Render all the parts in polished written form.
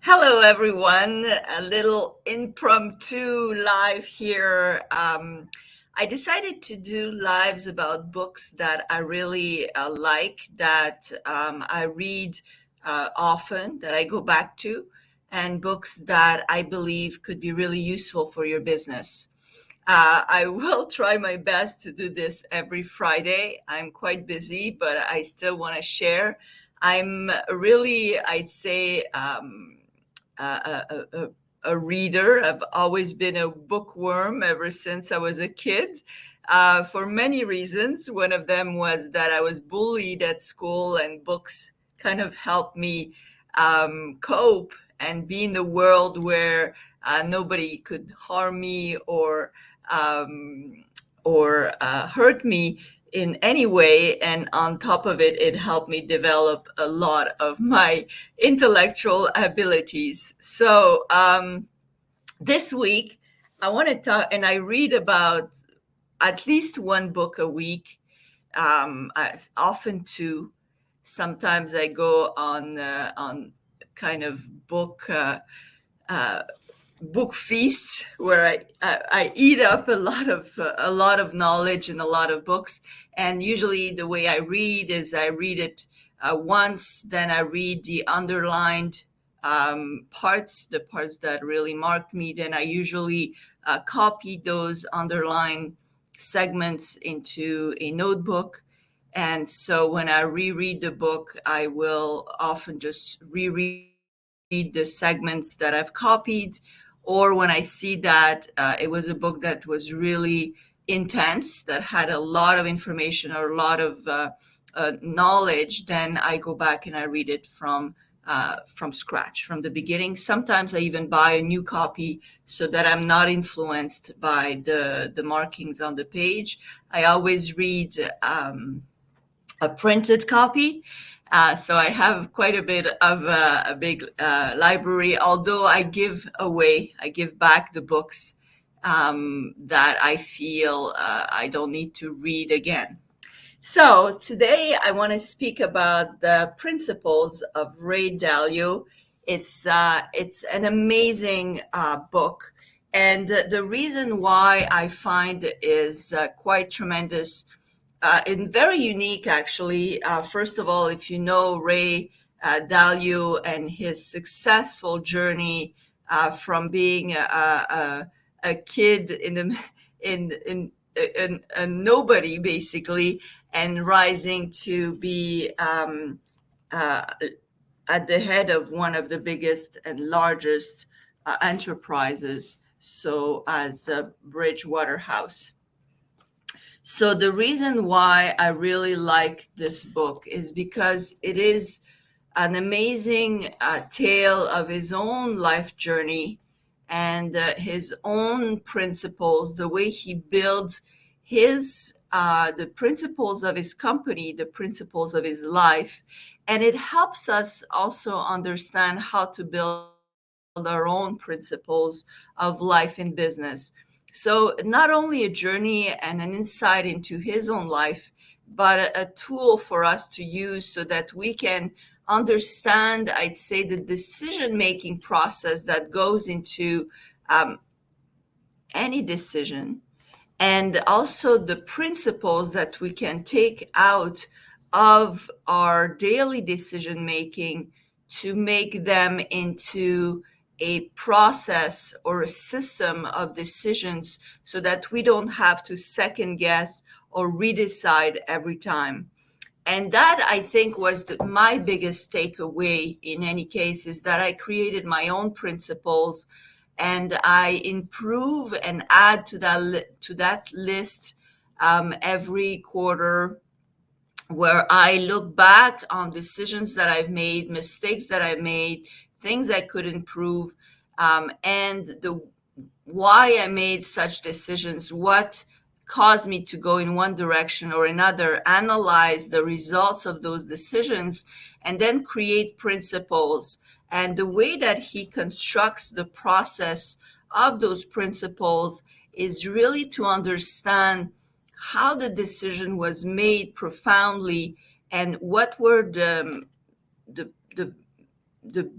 Hello, everyone. A little impromptu live here. I decided to do lives about books that I really like, that I read often, that I go back to, and books that I believe could be really useful for your business. I will try my best to do this every Friday. I'm quite busy, but I still want to share. I'm really, I'd say, a reader. I've always been a bookworm ever since I was a kid, for many reasons. One of them was that I was bullied at school, and books kind of helped me cope and be in the world where nobody could harm me um, or hurt me in any way. And on top of it, it helped me develop a lot of my intellectual abilities. So this week, I want to talk, and I read about at least one book a week, often two. Sometimes I go on kind of uh, book feasts where I eat up a lot of knowledge and a lot of books. And usually the way I read is I read it once, then I read the underlined parts, the parts that really marked me. Then I usually copy those underlined segments into a notebook. And so when I reread the book, I will often just reread the segments that I've copied, or when I see that it was a book that was really intense, that had a lot of information or a lot of knowledge, then I go back and I read it from scratch, from the beginning. Sometimes I even buy a new copy so that I'm not influenced by the markings on the page. I always read a printed copy. So I have quite a bit of a big library, although I give back the books that I feel I don't need to read again. So today I want to speak about the principles of Ray Dalio. It's an amazing book, and the reason why I find it is quite tremendous and very unique, actually. First of all, if you know Ray Dalio and his successful journey from being a kid in a nobody, basically, and rising to be uh, at the head of one of the biggest and largest enterprises, so as Bridgewater House. So the reason why I really like this book is because it is an amazing tale of his own life journey and his own principles, the way he builds his the principles of his company, the principles of his life, and it helps us also understand how to build our own principles of life and business. So not only a journey and an insight into his own life, but a tool for us to use so that we can understand, I'd say, the decision making process that goes into um, any decision, and also the principles that we can take out of our daily decision making to make them into a process or a system of decisions so that we don't have to second guess or redecide every time. And that, I think, was my biggest takeaway in any case, is that I created my own principles and I improve and add to that list every quarter, where I look back on decisions that I've made, mistakes that I've made, things I could improve, and the why I made such decisions, what caused me to go in one direction or another, analyze the results of those decisions, and then create principles. And the way that he constructs the process of those principles is really to understand how the decision was made profoundly, and what were the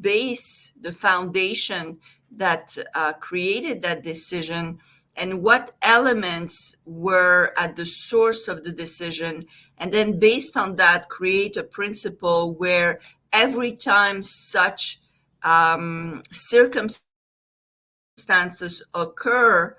base, the foundation that created that decision, and what elements were at the source of the decision. And then, based on that, create a principle where every time such circumstances occur,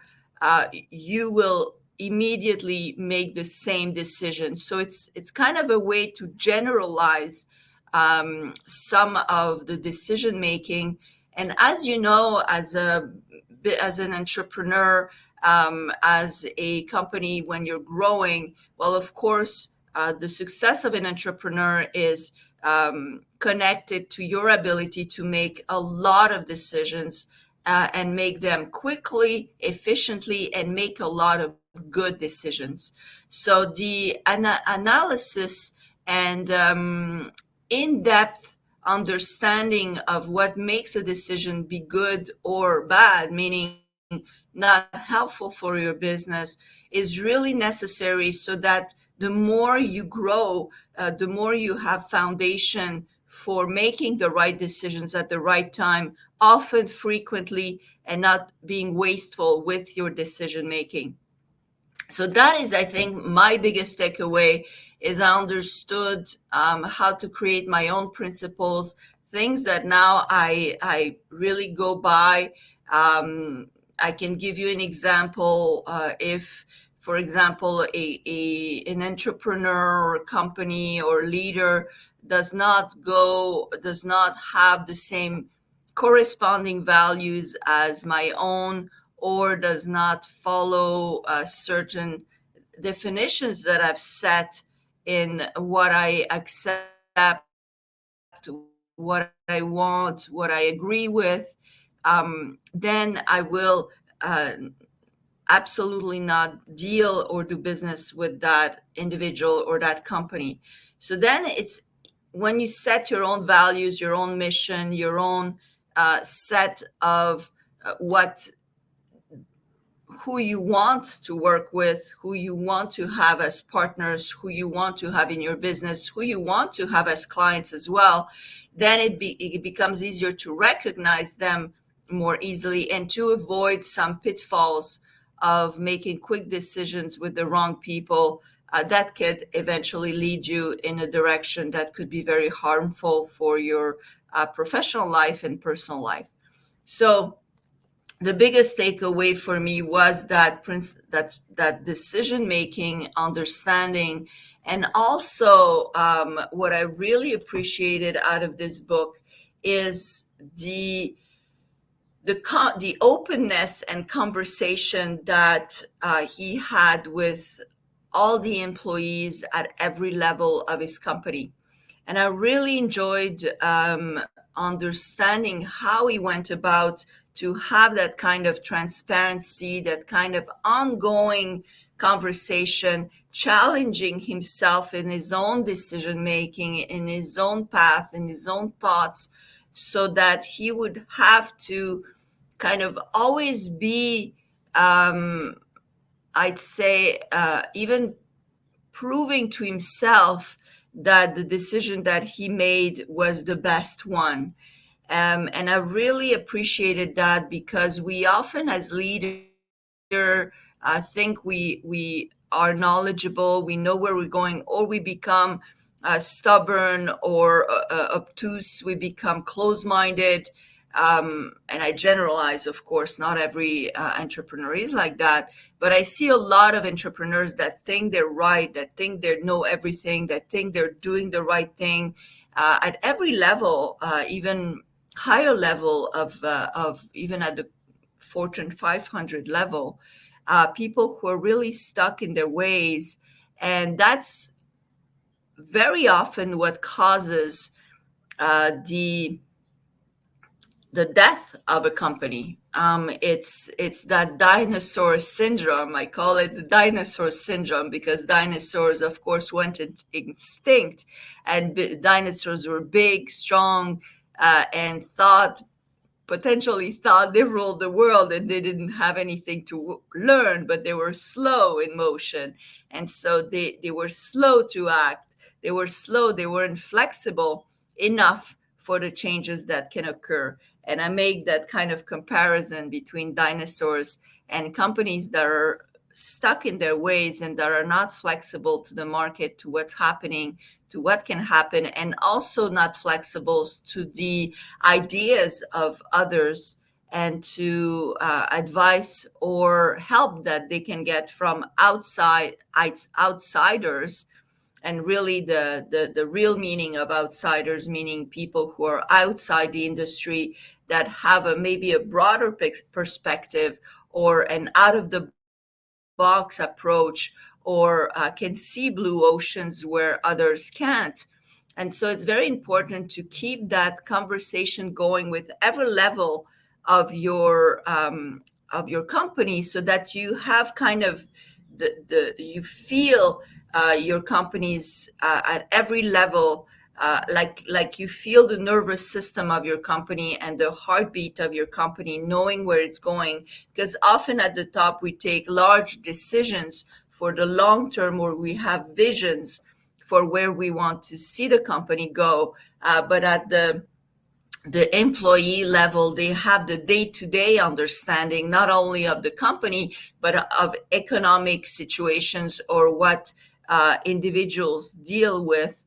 you will immediately make the same decision. So it's kind of a way to generalize some of the decision making. And as you know, as an entrepreneur, as a company, when you're growing, well, of course, the success of an entrepreneur is connected to your ability to make a lot of decisions, and make them quickly, efficiently, and make a lot of good decisions. So the analysis and in-depth understanding of what makes a decision be good or bad, meaning not helpful for your business, is really necessary, so that the more you grow, the more you have foundation for making the right decisions at the right time, often, frequently, and not being wasteful with your decision making. So that is, I think, my biggest takeaway. Is I understood how to create my own principles, things that now I really go by. I can give you an example. If, for example, an entrepreneur or company or leader does not have the same corresponding values as my own, or does not follow certain definitions that I've set in what I accept, what I want, what I agree with, then I will absolutely not deal or do business with that individual or that company. So then it's when you set your own values, your own mission, your own set of what who you want to work with, who you want to have as partners, who you want to have in your business, who you want to have as clients as well, then it becomes easier to recognize them more easily and to avoid some pitfalls of making quick decisions with the wrong people, that could eventually lead you in a direction that could be very harmful for your professional life and personal life. So the biggest takeaway for me was that decision making, understanding, and also what I really appreciated out of this book is the openness and conversation that he had with all the employees at every level of his company. And I really enjoyed understanding how he went about to have that kind of transparency, that kind of ongoing conversation, challenging himself in his own decision making, in his own path, in his own thoughts, so that he would have to kind of always be, I'd say, even proving to himself that the decision that he made was the best one. And I really appreciated that, because we often, as leader, think we are knowledgeable, we know where we're going, or we become stubborn or obtuse, we become close-minded. And I generalize, of course, not every entrepreneur is like that, but I see a lot of entrepreneurs that think they're right, that think they know everything, that think they're doing the right thing at every level, even higher level of even at the Fortune 500 level, people who are really stuck in their ways. And that's very often what causes the death of a company. It's that dinosaur syndrome. I call it the dinosaur syndrome because dinosaurs, of course, went extinct, and dinosaurs were big, strong, and potentially thought they ruled the world, and they didn't have anything to learn, but they were slow in motion. And so they were slow to act. They were slow. They weren't flexible enough for the changes that can occur. And I make that kind of comparison between dinosaurs and companies that are stuck in their ways and that are not flexible to the market, to what's happening, to what can happen, and also not flexible to the ideas of others and to advice or help that they can get from outsiders. And really the real meaning of outsiders, meaning people who are outside the industry, that have a maybe a broader perspective, or an out of the box approach, or can see blue oceans where others can't. And so it's very important to keep that conversation going with every level of your company, so that you have kind of the you feel your companies at every level, like you feel the nervous system of your company and the heartbeat of your company, knowing where it's going. Because often at the top we take large decisions for the long term, or we have visions for where we want to see the company go, but at the employee level, they have the day-to-day understanding, not only of the company, but of economic situations, or what individuals deal with,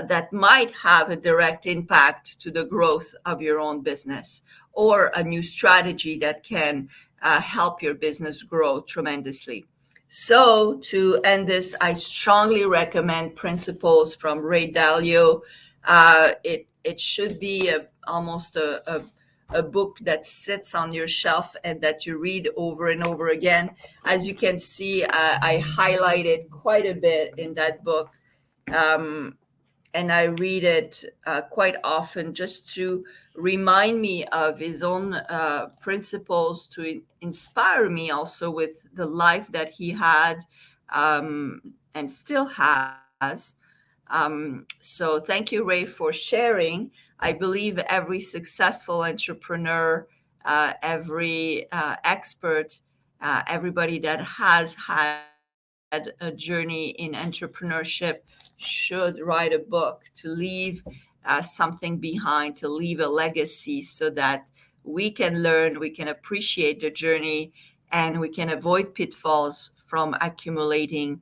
that might have a direct impact to the growth of your own business, or a new strategy that can help your business grow tremendously. So, to end this, I strongly recommend Principles from Ray Dalio. It should be almost a book that sits on your shelf and that you read over and over again. As you can see, I highlighted quite a bit in that book. Um, and I read it quite often, just to remind me of his own principles, to inspire me also with the life that he had, and still has. So thank you, Ray, for sharing. I believe every successful entrepreneur, every expert, everybody that has had a journey in entrepreneurship should write a book to leave something behind, to leave a legacy, so that we can learn, we can appreciate the journey, and we can avoid pitfalls from accumulating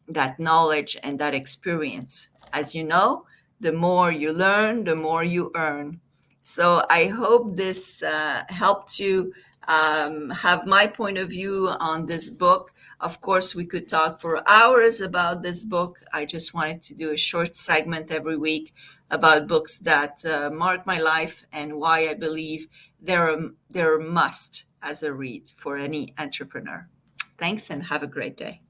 that knowledge and that experience. As you know, the more you learn, the more you earn. So I hope this helped you have my point of view on this book. Of course, we could talk for hours about this book. I just wanted to do a short segment every week about books that mark my life, and why I believe they're a must as a read for any entrepreneur. Thanks, and have a great day.